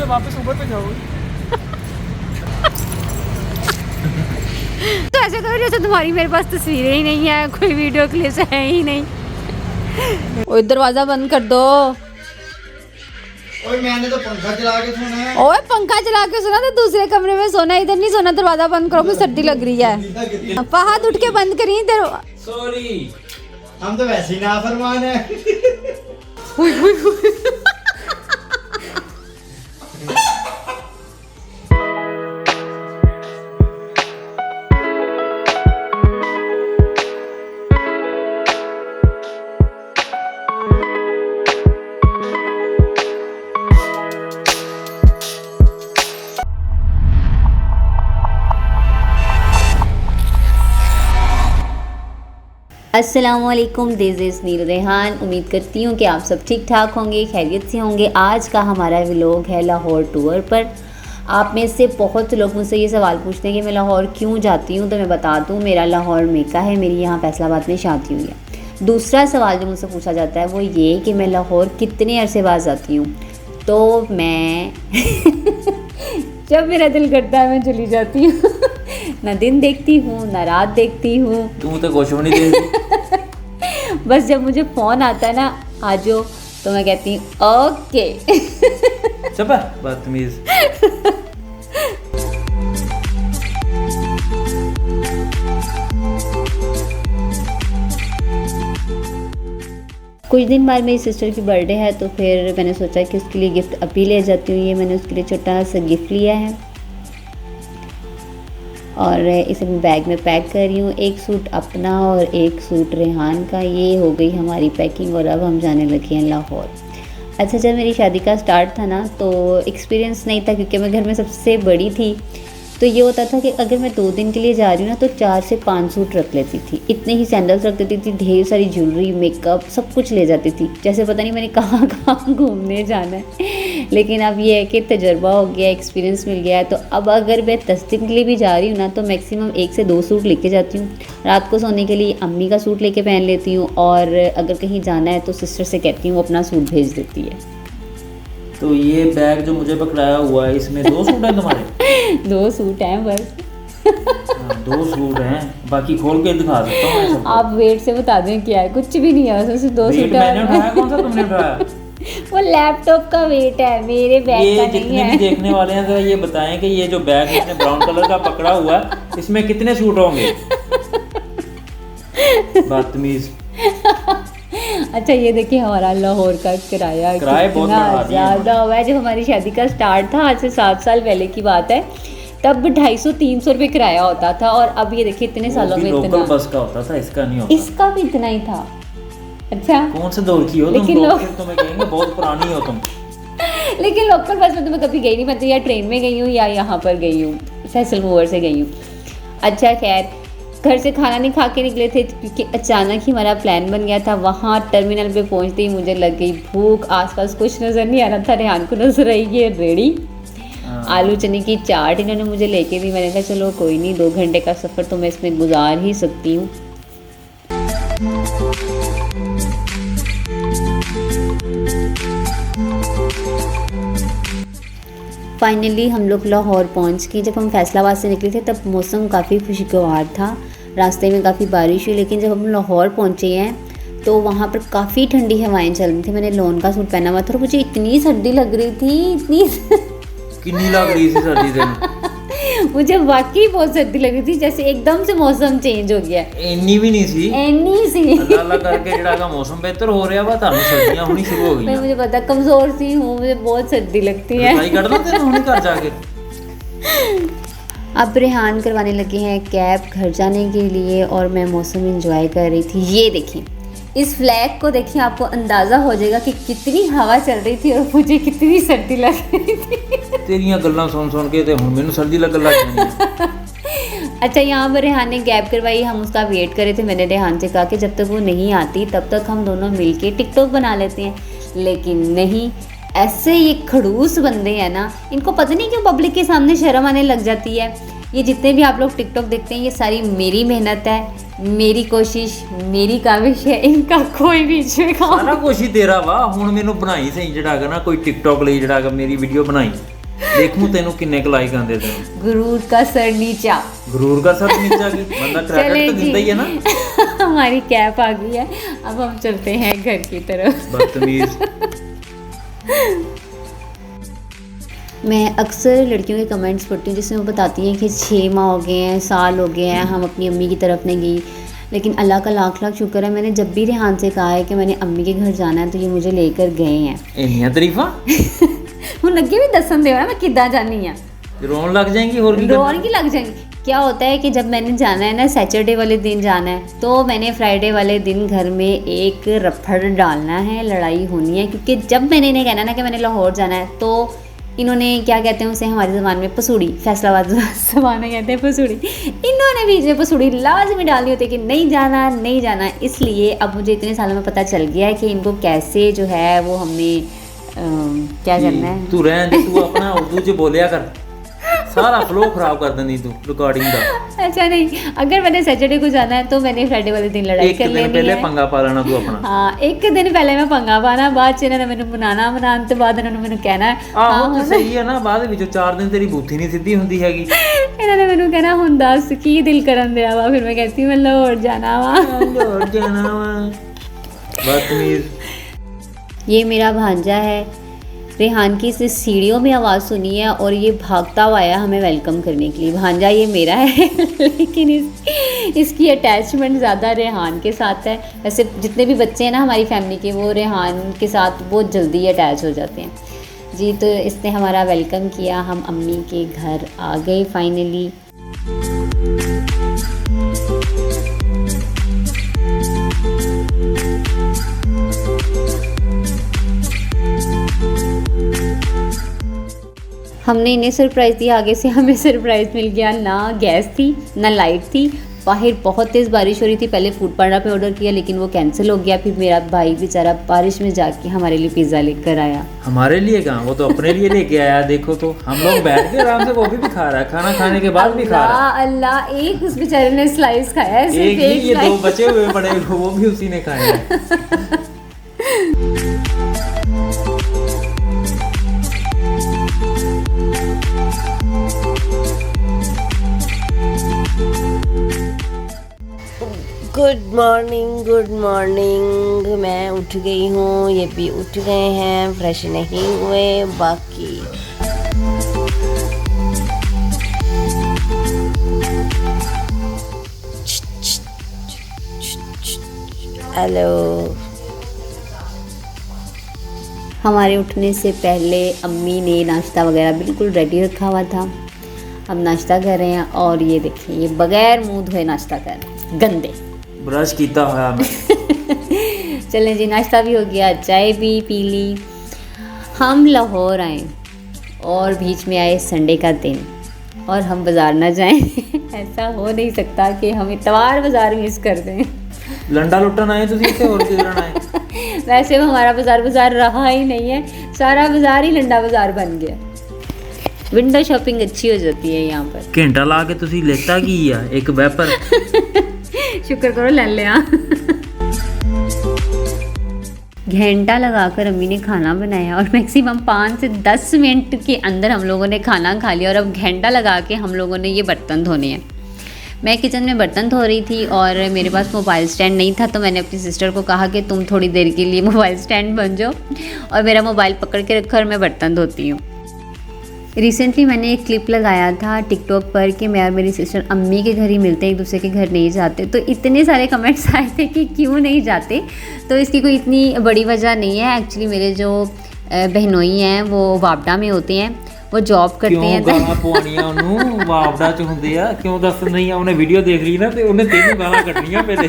वापस ऊबर पे जाओगे। तो ऐसे करो जैसे तुम्हारी मेरे पास तस्वीरें ही नहीं है, कोई वीडियो क्लिप्स है ही नहीं। ओए दरवाजा बंद कर दो। ओए मैंने तो पंखा चला के सोना है। ओए पंखा चला के सोना तो दूसरे कमरे में सोना, इधर नहीं सोना। दरवाजा बंद करो, मुझे सर्दी लग रही है। फहद उठ के बंद करिए दरवाजा। सॉरी, हम तो वैसे ही नाफरमान है। अस्सलामुअलैकुम, दिस इज़ नील रेहान। उम्मीद करती हूँ कि आप सब ठीक ठाक होंगे, खैरियत से होंगे। आज का हमारा व्लॉग है लाहौर टूर पर। आप में से बहुत लोग मुझसे ये सवाल पूछते हैं कि मैं लाहौर क्यों जाती हूँ, तो मैं बता दूँ मेरा लाहौर मेका है, मेरी यहाँ फैसलाबाद में शादी हुई है। दूसरा सवाल जो मुझसे पूछा जाता है वो ये कि मैं लाहौर कितने अरसे बाद जाती हूँ, तो मैं जब मेरा दिल करता है मैं चली जाती हूँ। ना दिन देखती हूँ ना रात देखती हूँ, तू तो कुछ भी नहीं दे। बस जब मुझे फ़ोन आता है ना आ जाओ, तो मैं कहती हूँ ओके। चुप है बदतमीज। कुछ दिन बाद मेरी सिस्टर की बर्थडे है, तो फिर मैंने सोचा कि उसके लिए गिफ्ट अभी ले जाती हूँ। ये मैंने उसके लिए छोटा सा गिफ्ट लिया है और इसे मैं बैग में पैक कर रही हूँ। एक सूट अपना और एक सूट रेहान का। ये हो गई हमारी पैकिंग और अब हम जाने लगे हैं लाहौर। अच्छा, जब मेरी शादी का स्टार्ट था ना तो एक्सपीरियंस नहीं था, क्योंकि मैं घर में सबसे बड़ी थी। तो ये होता था कि अगर मैं 2 दिन के लिए जा रही हूँ ना तो 4 से 5 सूट रख लेती थी। इतने ही सैंडल्स रख देती थी, ढेर सारी ज्वेलरी, मेकअप, सब कुछ ले जाती थी, जैसे पता नहीं मैंने कहाँ कहाँ घूमने जाना है। लेकिन अब ये है कि तजर्बा हो गया, एक्सपीरियंस मिल गया है। तो अब अगर मैं 10 दिन के लिए भी जा रही हूँ ना तो मैक्सिमम 1 से 2 सूट लेके जाती हूँ। रात को सोने के लिए अम्मी का सूट लेके पहन लेती हूँ, और अगर कहीं जाना है तो सिस्टर से कहती हूँ वो अपना सूट भेज देती है। तो ये बैग जो मुझे पकड़ाया हुआ है, इसमें 2 सूट हैं तुम्हारे? 2 सूट हैं बस। 2 सूट हैं, बाकी खोल के दिखा सकता हूँ मैं सबको। आप वेट से बता दें क्या है, कुछ भी नहीं है उसमें, सिर्फ 2 वेट सूट मैंने उठाया, है। कौन सा तुमने उठाया? वो लैपटॉप का वेट है, मेरे बैग ये का नहीं जितने है। भी देखने वाले हैं जरा ये बताएं कि ये जो बैग इसने ब्राउन कलर का पकड़ा हुआ है, इसमें कितने सूट होंगे? बदतमीज। अच्छा, ये देखिए हमारा लाहौर का किराया किराया बहुत कितना बढ़ा दिया ज़्यादा हुआ है। जब हमारी शादी का स्टार्ट था, आज से 7 साल पहले की बात है, तब 250-300 रुपये किराया होता था, और अब ये देखिए इतने सालों में लोकल इतना। बस का होता था, इसका नहीं होता। इसका भी इतना ही था। अच्छा, कौन से दौर की हो तुम? लेकिन लोग फिर तुम्हें कहेंगे बहुत पुरानी हो तुम। लेकिन लोकल बस में तो मैं कभी गई नहीं, मैं तो या ट्रेन में गई हूँ या यहाँ पर गई हूँ, फैसल मूवर से गई हूँ। अच्छा खैर, घर से खाना नहीं खा के निकले थे क्योंकि अचानक ही हमारा प्लान बन गया था। वहाँ टर्मिनल पे पहुँचते ही मुझे लग गई भूख। आसपास कुछ नज़र नहीं आ रहा था, रेहान को नजर आई ये रेड़ी आलू चने की चाट इन्होंने मुझे लेके दी। मैंने कहा चलो कोई नहीं, 2 घंटे का सफ़र तो मैं इसमें गुजार ही सकती हूँ। फाइनली हम लोग लाहौर पहुंच गए। जब हम फैसलाबाद से निकले थे तब मौसम काफ़ी खुशगवार था, रास्ते में काफ़ी बारिश हुई। लेकिन जब हम लाहौर पहुंचे हैं तो वहाँ पर काफ़ी ठंडी हवाएं चल रही थी। मैंने लॉन का सूट पहना हुआ था और मुझे इतनी सर्दी लग रही थी, इतनी कितनी लग रही थी सर्दी तेन? मुझे वाकई बहुत सर्दी लग रही थी, जैसे एकदम से मौसम चेंज हो गया। इन्नी भी नहीं सी, इतनी सी। अल्लाह अल्लाह करके जेड़ा का मौसम बेहतर हो रहा है, तानू सर्दियां होनी शुरू हो गई। मुझे पता, कमज़ोर सी हूँ, मुझे बहुत सर्दी लगती है। भाई कर दो तेरे हुनी घर जाके। अब रेहान करवाने लगे हैं कैब घर जाने के लिए, और मैं मौसम एंजॉय कर रही थी। ये देखिए इस फ्लैग को देखिए, आपको अंदाज़ा हो जाएगा कि कितनी हवा चल रही थी और मुझे कितनी सर्दी लग रही थी। तेरियां गल्लां सुन सुन के ते हुण मैनूं सर्दी लगन लग गई। अच्छा, यहाँ पर रेहान ने कैब करवाई, हम उसका वेट करे थे। मैंने रेहान से कहा कि जब तक वो नहीं आती तब तक हम दोनों मिलके टिकटॉक बना लेते हैं, लेकिन नहीं, ऐसे ये खड़ूस बंदे हैं ना, इनको पता नहीं क्यों पब्लिक के सामने शर्म आने लग जाती है। ये जितने भी आप लोग टिकटॉक देखते हैं ये सारी मेरी मेहनत है, मेरी कोशिश, मेरी काविश है, इनका कोई बीच में काम सारा कुछ ही तेरा वा। हुण मैनूं बनाई सही जेड़ा ना कोई टिकटॉक ਲਈ जेड़ा मेरी वीडियो बनाई, ਦੇਖੂ ਤੈਨੂੰ ਕਿੰਨੇ ਕੁ ਲਾਈਕ ਆਉਂਦੇ ਤੈਨੂੰ। गुरूर का सर नीचा। गुरूर का सर नीचा की बंदा क्रेडिट तो देता ही है ना। हमारी कैब आ गई है, अब हम चलते हैं घर की तरफ। बदतमीज। मैं अक्सर लड़कियों के कमेंट्स पढ़ती हूँ जिसमें वो बताती हैं कि 6 माह हो गए हैं, साल हो गए हैं, हम अपनी अम्मी की तरफ नहीं गई। लेकिन अल्लाह का लाख लाख शुक्र है, मैंने जब भी रेहान से कहा है कि मैंने अम्मी के घर जाना है तो ये मुझे लेकर गए हैं। ਇੰਨੀਆਂ ਤਾਰੀਫਾਂ ਹੁਣ ਅੱਗੇ ਵੀ ਦੱਸਣ ਦਿਓ ਨਾ ਮੈਂ ਕਿੱਦਾਂ ਜਾਣੀ ਆ। रोन लग जाएंगी और रोन की लग जाएंगी। क्या होता है कि जब मैंने जाना है ना सैटरडे वाले दिन जाना है, तो मैंने फ्राइडे वाले दिन घर में एक रफड़ डालना है, लड़ाई होनी है। क्योंकि जब मैंने इन्हें कहना ना कि मैंने लाहौर जाना है, तो इन्होंने क्या कहते हैं उसे हमारी ज़बान में पसूड़ी, फैसलाबाद ज़बान में कहते हैं पसूड़ी, इन्होंने बीच में पसूड़ी लाजमी डालनी होती है कि नहीं जाना नहीं जाना। इसलिए अब मुझे इतने सालों में पता चल गया है कि इनको कैसे जो है वो हमने क्या करना है। तू रहन दे, तू अपना उर्दू च बोलिया कर, सारा फ्लो खराब कर देनी तू रिकॉर्डिंग का। अच्छा नहीं, अगर मैंने सैटरडे को जाना है तो मैंने फ्राइडे वाले दिन लड़ाई कर लेनी है। एक दिन पहले पंगा पा लेना तू अपना। हाँ, एक दिन पहले मैं पंगा पाना, बाद च इन्होंने मैंने बनाना, बनाने तो बाद इन्होंने मैंने कहना ਆਹੋ ਤੇ ਸਹੀ ਹੈ ਨਾ, ਬਾਅਦ ਵਿੱਚ 4 ਦਿਨ ਤੇਰੀ ਬੂਥੀ ਨਹੀਂ ਸਿੱਧੀ ਹੁੰਦੀ ਹੈਗੀ। इन्होंने मैंने कहना हुण दस की दिल करन दिया वा, फिर मैं कहती हूँ मैं लाहौर जाना वा। लाहौर जाना वा। बदतमीज। ये मेरा भांजा है। रेहान की इस सीढ़ियों में आवाज़ सुनी है और ये भागता हुआ आया हमें वेलकम करने के लिए। भांजा ये मेरा है लेकिन इसकी अटैचमेंट ज़्यादा रेहान के साथ है। वैसे जितने भी बच्चे हैं ना हमारी फैमिली के, वो रेहान के साथ बहुत जल्दी अटैच हो जाते हैं जी। तो इसने हमारा वेलकम किया, हम अम्मी के घर आ गए फाइनली। हमने इन्हें सरप्राइज़ दिया, आगे से हमें सरप्राइज़ मिल गया। ना गैस थी ना लाइट थी, बाहर बहुत तेज़ बारिश हो रही थी। पहले फूड पांडा पे ऑर्डर किया लेकिन वो कैंसिल हो गया। फिर मेरा भाई बेचारा बारिश में जाके हमारे लिए पिज़्ज़ा लेकर आया। हमारे लिए कहाँ, वो तो अपने लिए लेके आया। देखो तो हम लोग बैठ के आराम से वो भी खा रहा है, खाना खाने के बाद भी खा रहा है। अल्लाह, एक उस बेचारे ने स्लाइस खाया है, एक नहीं, ये 2 बचे हुए पड़े वो भी उसी ने खाए हैं। Good morning. मैं उठ गई हूँ, ये भी उठ गए हैं, फ्रेश नहीं हुए बाकी। हेलो। हमारे उठने से पहले अम्मी ने नाश्ता वगैरह बिल्कुल रेडी रखा हुआ था। हम नाश्ता कर रहे हैं और ये देखिए ये बगैर मुंह धोए नाश्ता कर रहे हैं, गंदे। ब्रश किया हुआ मैं। चलें जी, नाश्ता भी हो गया, चाय भी पी ली। हम लाहौर आए और बीच में आए संडे का दिन और हम बाज़ार ना जाएं। ऐसा हो नहीं सकता कि हम इतवार बाज़ार मिस कर दें। लंडा लुटन आए तुझे इतने और किधर आए। वैसे हमारा बाज़ार रहा ही नहीं है, सारा बाज़ार ही लंडा बाज़ार बन गया। विंडो शॉपिंग अच्छी हो जाती है यहाँ पर। घंटा ला के तुसी लेता की है एक वेपर। शुक्र करो ले लिया। घंटा लगाकर अम्मी ने खाना बनाया और मैक्सिमम 5 से 10 मिनट के अंदर हम लोगों ने खाना खा लिया। और अब घंटा लगा के हम लोगों ने ये बर्तन धोने हैं। मैं किचन में बर्तन धो रही थी और मेरे पास मोबाइल स्टैंड नहीं था, तो मैंने अपनी सिस्टर को कहा कि तुम थोड़ी देर के लिए मोबाइल स्टैंड बन जाओ और मेरा मोबाइल पकड़ के रखो और मैं बर्तन धोती हूँ। रिसेंटली मैंने एक क्लिप लगाया था टिकटॉक पर कि मैं और मेरी सिस्टर अम्मी के घर ही मिलते हैं, एक दूसरे के घर नहीं जाते। तो इतने सारे कमेंट्स आए थे कि क्यों नहीं जाते। तो इसकी कोई इतनी बड़ी वजह नहीं है। एक्चुअली मेरे जो बहनोई हैं वो वापडा में होते हैं, वो जॉब करते हैं। क्यों गाना पवानियां ਉਹਨੂੰ ਵਾਪਡਾ ਚ ਹੁੰਦੇ ਆ, ਕਿਉਂ ਦੱਸ ਨਹੀਂ ਆ? ਉਹਨੇ ਵੀਡੀਓ ਦੇਖ ਲਈ ਨਾ ਤੇ ਉਹਨੇ ਤੈਨੂੰ ਗਾਲਾਂ ਕੱਢਣੀਆਂ ਪਹਿਲੇ।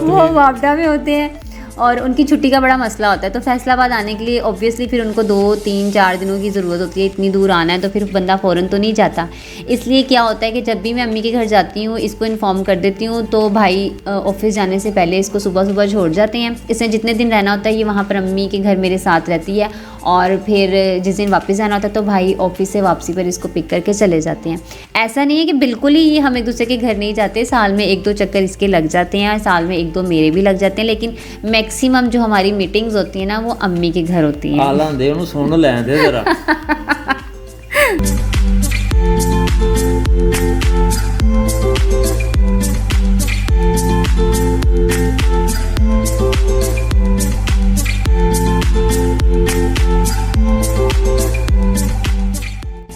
वो वापडा में होते हैं और उनकी छुट्टी का बड़ा मसला होता है। तो फैसलाबाद आने के लिए ऑब्वियसली फिर उनको 2, 3, 4 दिनों की ज़रूरत होती है। इतनी दूर आना है तो फिर बंदा फ़ौरन तो नहीं जाता। इसलिए क्या होता है कि जब भी मैं अम्मी के घर जाती हूँ इसको इन्फॉर्म कर देती हूँ, तो भाई ऑफिस जाने से पहले इसको सुबह सुबह छोड़ जाते हैं। इसने जितने दिन रहना होता है ये वहाँ पर अम्मी के घर मेरे साथ रहती है और फिर जिस दिन वापस जाना होता है तो भाई ऑफिस से वापसी पर इसको पिक करके चले जाते हैं। ऐसा नहीं है कि बिल्कुल ही ये हम एक दूसरे के घर नहीं जाते। साल में 1-2 चक्कर इसके लग जाते हैं, साल में 1-2 मेरे भी लग जाते हैं। लेकिन मैक्सिमम जो हमारी मीटिंग्स होती है ना वो अम्मी के घर होती हैं। ਆਲਾਂ ਦੇ ਉਹਨੂੰ ਸੁਣ ਲੈਣ ਦੇ ਜ਼ਰਾ।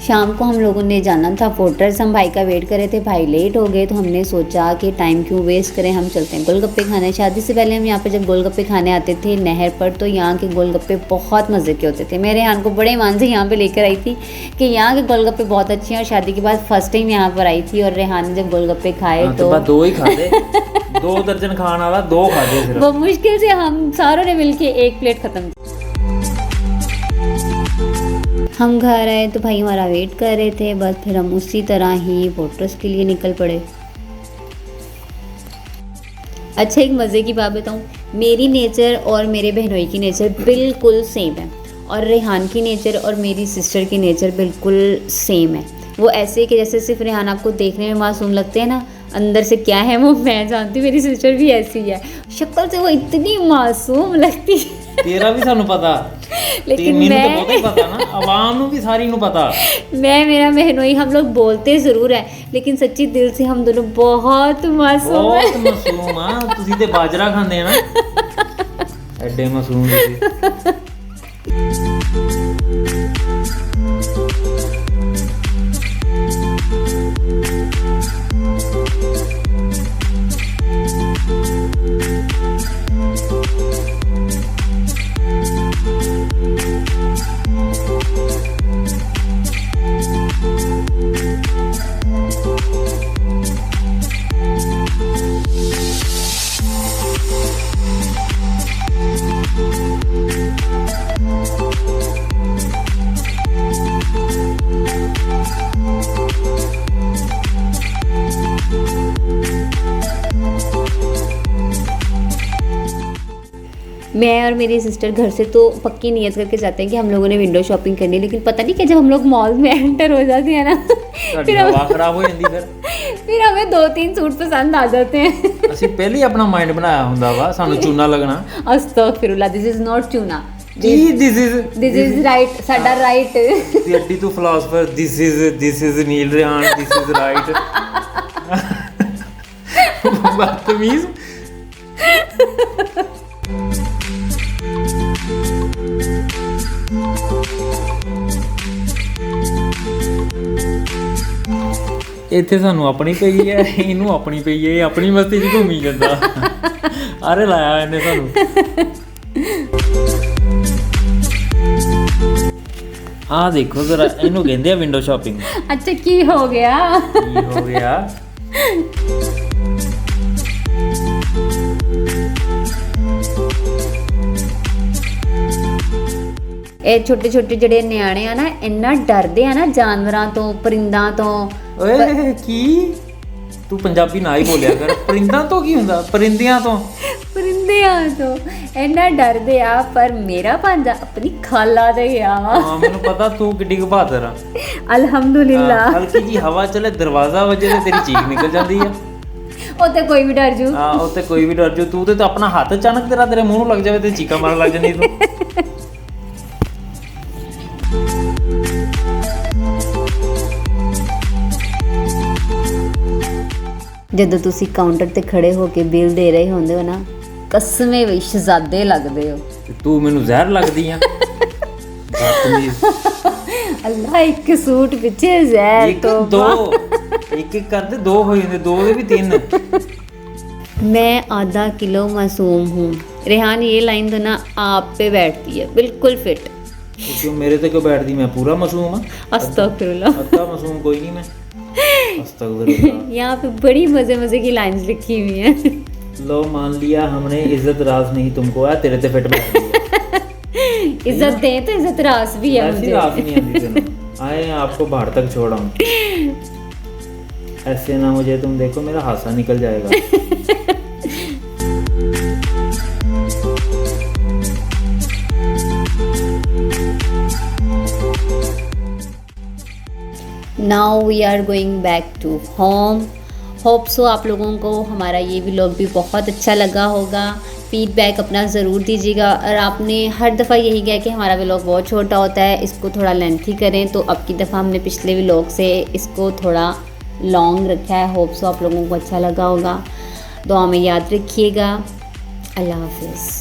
शाम को हम लोगों ने जाना था फोर्ट्रेस। हम भाई का वेट कर रहे थे, भाई लेट हो गए तो हमने सोचा कि टाइम क्यों वेस्ट करें, हम चलते हैं गोलगप्पे खाने। शादी से पहले हम यहाँ पे जब गोलगप्पे खाने आते थे नहर पर, तो यहाँ के गोलगप्पे बहुत मज़े के होते थे। मेरे यहाँ को बड़े ईमान से यहाँ पे लेकर आई थी कि यहाँ के गोलगप्पे बहुत अच्छे हैं, और शादी के बाद फर्स्ट टाइम यहाँ पर आई थी और रेहान ने जब गोलगप्पे खाए तो 2 ही खाते 2 दर्जन खाने वाला 2 खाते सिर्फ। वो मुश्किल से हम सारों ने मिलके 1 प्लेट ख़त्म। हम घर आए तो भाई हमारा वेट कर रहे थे, बस फिर हम उसी तरह ही फोर्ट्रेस के लिए निकल पड़े। अच्छा, एक मज़े की बात बताऊँ, मेरी नेचर और मेरे बहनोई की नेचर बिल्कुल सेम है, और रेहान की नेचर और मेरी सिस्टर की नेचर बिल्कुल सेम है। वो ऐसे कि जैसे सिर्फ रेहान आपको देखने में मासूम लगते हैं ना, अंदर से क्या है वो मैं जानती हूँ। मेरी सिस्टर भी ऐसी है, शक्ल से वो इतनी मासूम लगती है। तेरा भी सानू पता, लेकिन मैं मैं तो बहुत पता ना, आवाम नू भी सारी नू पता। मैं मेरा बहनोई हम लोग बोलते ज़रूर है, लेकिन सच्ची दिल से हम दोनों बहुत मासूम है। बहुत मासूम हाँ, तुसी ते बाजरा खांदे हैं ना, एडे मासूम तुसी। मैं और मेरी सिस्टर घर से तो पक्की नियत करके जाते हैं कि हम लोगों ने विंडो शॉपिंग करनी है, लेकिन पता नहीं क्या जब हम लोग मॉल में एंटर हो जाते हैं ना फिर हवा खराब हो जाती फिर हमें 2-3 सूट पसंद आ जाते हैं। ਅਸੀਂ ਪਹਿਲੇ ਹੀ ਆਪਣਾ ਮਾਈਂਡ ਬਣਾਇਆ ਹੁੰਦਾ ਵਾ ਸਾਨੂੰ ਚੂਨਾ ਲੱਗਣਾ। ਅਸਤਗਫਿਰullah, this is not tuna, Ki this is right, ਸਾਡਾ right। ਦੀ ਅੱਡੀ ਤੋਂ philosopher this is Neel Rihan, this is right। ਬਦਤਮੀਜ਼। ਇੱਥੇ ਸਾਨੂੰ ਆਪਣੀ ਪਈ ਹੈ, ਇਹਨੂੰ ਆਪਣੀ ਪਈ ਹੈ, ਇਹ ਆਪਣੀ ਮਸਤੀ 'ਚ ਘੁੰਮੀ ਜਾਂਦਾ। ਆਰੇ ਲਾਇਆ ਇਹਨੇ ਸਾਨੂੰ। ਆ ਦੇਖੋ ਜ਼ਰਾ, ਇਹਨੂੰ ਕਹਿੰਦੇ ਆ ਵਿੰਡੋ ਸ਼ਾਪਿੰਗ। ਅੱਛਾ, ਕੀ ਹੋ ਗਿਆ? ਕੀ ਹੋ ਗਿਆ? ਇਹ ਛੋਟੇ ਛੋਟੇ ਜਿਹੜੇ ਨਿਆਣੇ ਆ ਨਾ, ਇੰਨਾ ਡਰਦੇ ਆ ਨਾ ਜਾਨਵਰਾਂ ਤੋਂ, ਪਰਿੰਦਾਂ ਤੋਂ। ਓਏ ਕੀ ਤੂੰ ਪੰਜਾਬੀ ਨਾ ਹੀ ਬੋਲਿਆ ਕਰ। ਪਰਿੰਦਾਂ ਤੋਂ ਕੀ ਹੁੰਦਾ? ਪਰਿੰਦਿਆਂ ਤੋਂ। ਪਰਿੰਦਿਆਂ ਤੋਂ ਇੰਨਾ ਡਰਦੇ ਆ, ਪਰ ਮੇਰਾ ਭਾਂਜਾ ਆਪਣੀ ਖਾਲਾ ਤੇ ਗਿਆ। ਹਾਂ, ਮੈਨੂੰ ਪਤਾ ਤੂੰ ਕਿੱਡੀ ਕੁ ਬਹਾਦਰ ਆ। ਅਲਹਮਦੁਲਿਲਾ। ਹਲਕੀ ਜੀ ਹਵਾ ਚੱਲੇ, ਦਰਵਾਜ਼ਾ ਵੱਜੇ ਤੇ ਤੇਰੀ ਚੀਖ ਨਿਕਲ ਜਾਂਦੀ ਆ। ਉੱਥੇ ਕੋਈ ਵੀ ਡਰ ਜੂ। ਹਾਂ, ਉੱਥੇ ਕੋਈ ਵੀ ਡਰ ਜੂ। ਤੂੰ ਤੇ ਆਪਣਾ ਹੱਥ ਅਚਾਨਕ ਤੇਰੇ ਮੂੰਹ ਨੂੰ ਲੱਗ ਜਾਵੇ ਤੇ ਚੀਕਾਂ ਮਾਰਨ ਲੱਗ ਜਾਂਦੀ ਤੂੰ। ਜਦੋਂ ਤੁਸੀਂ ਕਾਊਂਟਰ ਤੇ ਖੜੇ ਹੋ ਕੇ ਬਿੱਲ ਦੇ ਰਹੇ ਹੁੰਦੇ ਹੋ ਨਾ, ਕਸਮੇ ਵਿੱਚ ਸ਼ਹਿਜ਼ਾਦੇ ਲੱਗਦੇ ਹੋ। ਤੂੰ ਮੈਨੂੰ ਜ਼ਹਿਰ ਲੱਗਦੀ ਆ। ਬਦਤਮੀਜ਼। ਅੱਲਾ, ਇੱਕ ਸੂਟ ਪਿੱਛੇ ਜ਼ਹਿਰ ਤੋਂ ਦੋ ਇੱਕ ਕਰਦੇ 2 ਹੋ ਜਾਂਦੇ, 2 ਦੇ ਵੀ 3। मैं आधा किलो मासूम हूँ। रेहान, ये लाइन तो ना आप पे बैठती है, बिल्कुल फिट। क्यों मेरे तो क्यों बैठती? मैं पूरा मासूम हूँ। अस्तगफिरुल्लाह। अत्ता मासूम कोई नहीं मैं। अस्तगफिरुल्लाह। यहाँ पे बड़ी मजे मजे की लाइंस लिखी हुई हैं। लो, मान लिया हमने, इज्जत राज नहीं तुमको है, तेरे ते फिट बैठ गई। इज्जत दे तो इज्जत रास भी है ऐसी मुझे। रास नहीं आती तेनों। आए आपको बाहर तक छोड़ा हूँ। ऐसे ना मुझे तुम देखो, मेरा हासा निकल जाएगा। Now we are going back to home. Hope so आप लोगों को हमारा ये व्लॉग भी बहुत अच्छा लगा होगा। फीडबैक अपना ज़रूर दीजिएगा। और आपने हर दफ़ा यही कहा कि हमारा व्लॉग बहुत छोटा होता है, इसको थोड़ा लेंथी करें, तो अब की दफ़ा हमने पिछले व्लॉग से इसको थोड़ा लॉन्ग रखा है। होप सो आप लोगों को अच्छा लगा होगा। दुआ में याद रखिएगा। अल्लाह हाफिज़।